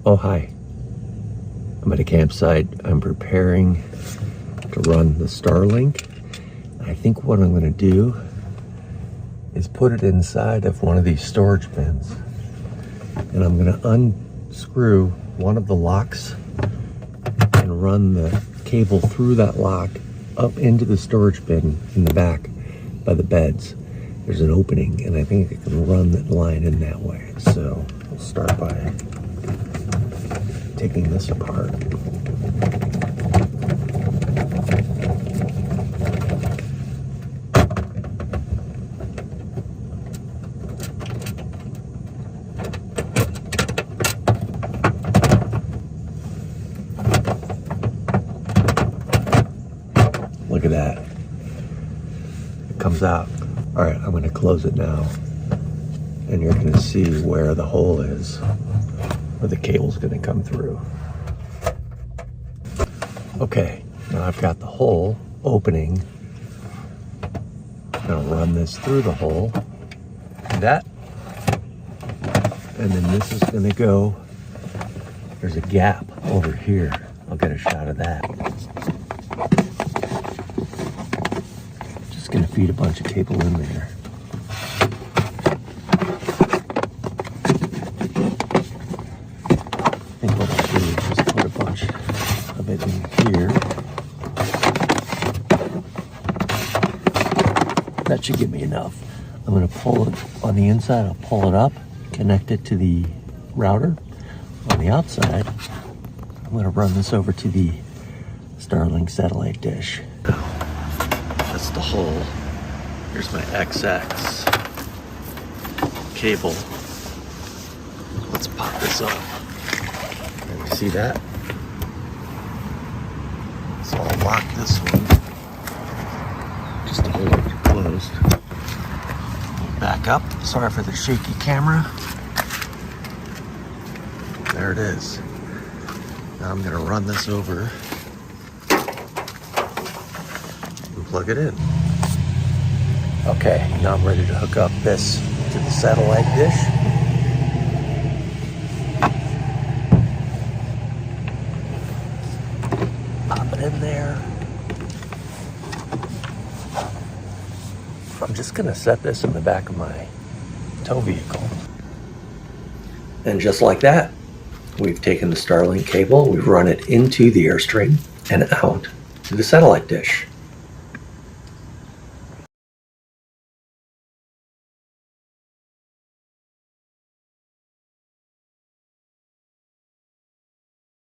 Oh, hi. I'm at a campsite. I'm preparing to run the Starlink. I think what I'm going to do is put it inside of one of these storage bins. And I'm going to unscrew one of the locks and run the cable through that lock up into the storage bin in the back by the beds. There's an opening, and I think I can run the line in that way. So we'll start by taking this apart. Look at that. It comes out. All right, I'm going to close it now. And you're going to see where the hole is, where the cable's going to come through. Okay, now I've got the hole opening. I'm going to run this through the hole. See that? And then this is going to go, there's a gap over here. I'll get a shot of that. Just going to feed a bunch of cable in there. I think what I'll do is just put a bunch of it in here. That should give me enough. I'm going to pull it on the inside. I'll pull it up, connect it to the router. On the outside, I'm going to run this over to the Starlink satellite dish. That's the hole. Here's my XX cable. Let's pop this up. Can you see that? So I'll lock this one just to hold it closed. Back up. Sorry for the shaky camera. There it is. Now I'm going to run this over and plug it in. Okay, now I'm ready to hook up this to the satellite dish. Pop it in there. I'm just going to set this in the back of my tow vehicle. And just like that, we've taken the Starlink cable, we've run it into the Airstream and out to the satellite dish.